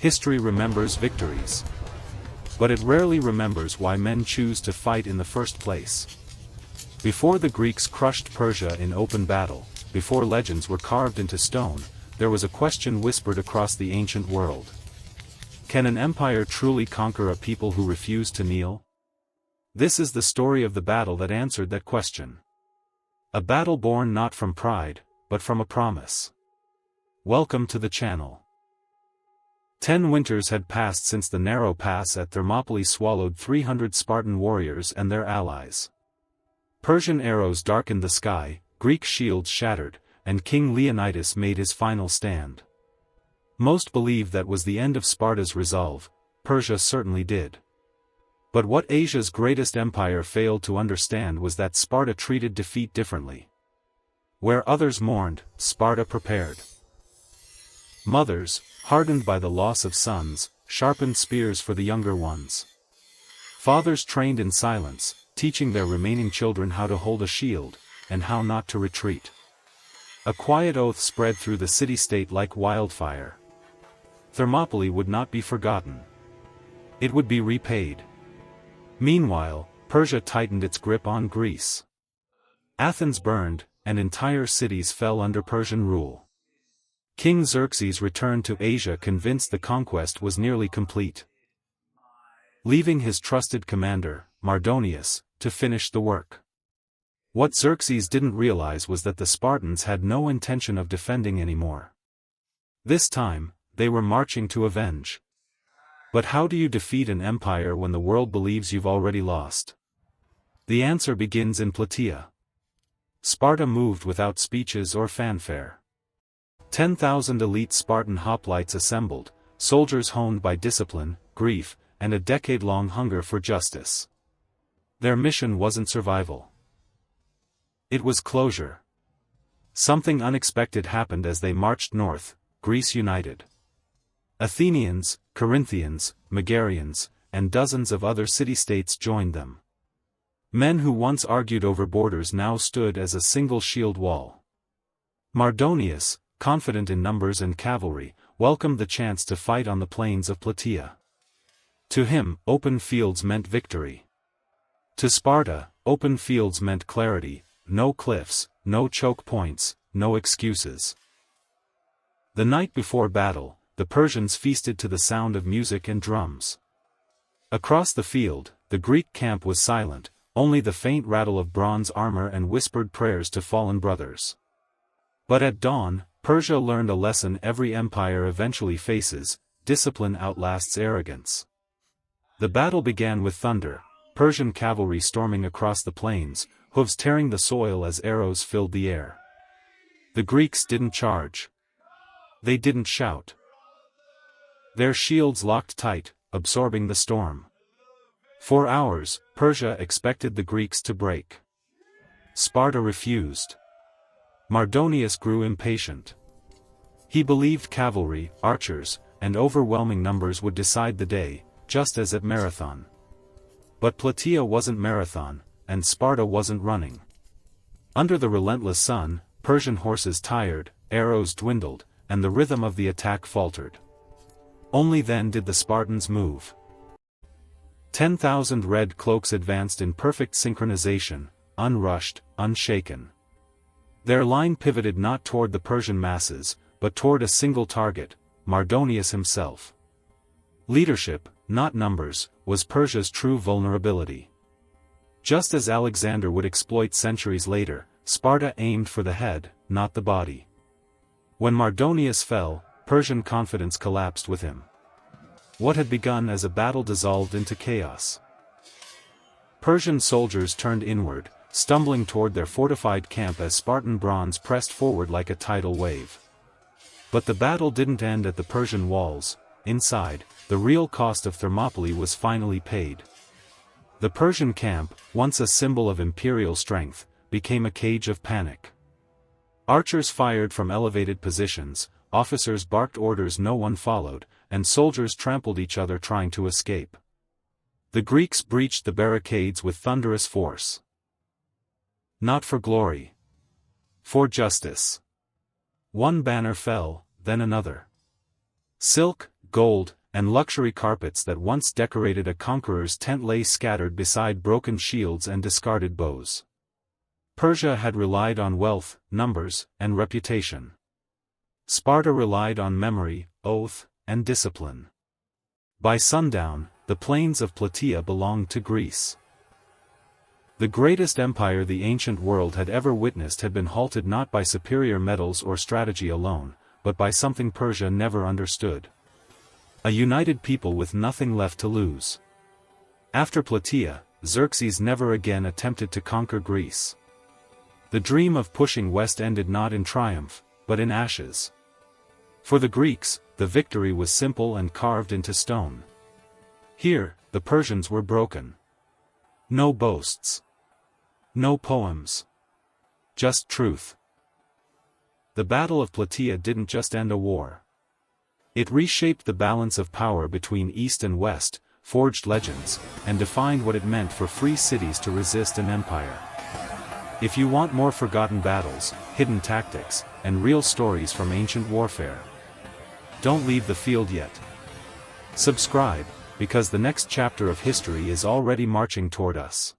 History remembers victories. But it rarely remembers why men choose to fight in the first place. Before the Greeks crushed Persia in open battle, before legends were carved into stone, there was a question whispered across the ancient world. Can an empire truly conquer a people who refuse to kneel? This is the story of the battle that answered that question. A battle born not from pride, but from a promise. Welcome to the channel. 10 winters had passed since the narrow pass at Thermopylae swallowed 300 Spartan warriors and their allies. Persian arrows darkened the sky, Greek shields shattered, and King Leonidas made his final stand. Most believed that was the end of Sparta's resolve. Persia certainly did. But what Asia's greatest empire failed to understand was that Sparta treated defeat differently. Where others mourned, Sparta prepared. Mothers, hardened by the loss of sons, sharpened spears for the younger ones. Fathers trained in silence, teaching their remaining children how to hold a shield, and how not to retreat. A quiet oath spread through the city-state like wildfire. Thermopylae would not be forgotten. It would be repaid. Meanwhile, Persia tightened its grip on Greece. Athens burned, and entire cities fell under Persian rule. King Xerxes returned to Asia convinced the conquest was nearly complete, leaving his trusted commander, Mardonius, to finish the work. What Xerxes didn't realize was that the Spartans had no intention of defending anymore. This time, they were marching to avenge. But how do you defeat an empire when the world believes you've already lost? The answer begins in Plataea. Sparta moved without speeches or fanfare. 10,000 elite Spartan hoplites assembled, soldiers honed by discipline, grief, and a decade-long hunger for justice. Their mission wasn't survival. It was closure. Something unexpected happened as they marched north, Greece united. Athenians, Corinthians, Megarians, and dozens of other city-states joined them. Men who once argued over borders now stood as a single shield wall. Mardonius, confident in numbers and cavalry, welcomed the chance to fight on the plains of Plataea. To him, open fields meant victory. To Sparta, open fields meant clarity, no cliffs, no choke points, no excuses. The night before battle, the Persians feasted to the sound of music and drums. Across the field, the Greek camp was silent, only the faint rattle of bronze armor and whispered prayers to fallen brothers. But at dawn, Persia learned a lesson every empire eventually faces: discipline outlasts arrogance. The battle began with thunder, Persian cavalry storming across the plains, hooves tearing the soil as arrows filled the air. The Greeks didn't charge. They didn't shout. Their shields locked tight, absorbing the storm. For hours, Persia expected the Greeks to break. Sparta refused. Mardonius grew impatient. He believed cavalry, archers, and overwhelming numbers would decide the day, just as at Marathon. But Plataea wasn't Marathon, and Sparta wasn't running. Under the relentless sun, Persian horses tired, arrows dwindled, and the rhythm of the attack faltered. Only then did the Spartans move. 10,000 red cloaks advanced in perfect synchronization, unrushed, unshaken. Their line pivoted not toward the Persian masses, but toward a single target, Mardonius himself. Leadership, not numbers, was Persia's true vulnerability. Just as Alexander would exploit centuries later, Sparta aimed for the head, not the body. When Mardonius fell, Persian confidence collapsed with him. What had begun as a battle dissolved into chaos. Persian soldiers turned inward, stumbling toward their fortified camp as Spartan bronze pressed forward like a tidal wave. But the battle didn't end at the Persian walls. Inside, the real cost of Thermopylae was finally paid. The Persian camp, once a symbol of imperial strength, became a cage of panic. Archers fired from elevated positions, officers barked orders no one followed, and soldiers trampled each other trying to escape. The Greeks breached the barricades with thunderous force. Not for glory. For justice. One banner fell, then another. Silk, gold, and luxury carpets that once decorated a conqueror's tent lay scattered beside broken shields and discarded bows. Persia had relied on wealth, numbers, and reputation. Sparta relied on memory, oath, and discipline. By sundown, the plains of Plataea belonged to Greece. The greatest empire the ancient world had ever witnessed had been halted not by superior metals or strategy alone, but by something Persia never understood. A united people with nothing left to lose. After Plataea, Xerxes never again attempted to conquer Greece. The dream of pushing west ended not in triumph, but in ashes. For the Greeks, the victory was simple and carved into stone. Here, the Persians were broken. No boasts. No poems. Just truth. The Battle of Plataea didn't just end a war. It reshaped the balance of power between East and West, forged legends, and defined what it meant for free cities to resist an empire. If you want more forgotten battles, hidden tactics, and real stories from ancient warfare, don't leave the field yet. Subscribe, because the next chapter of history is already marching toward us.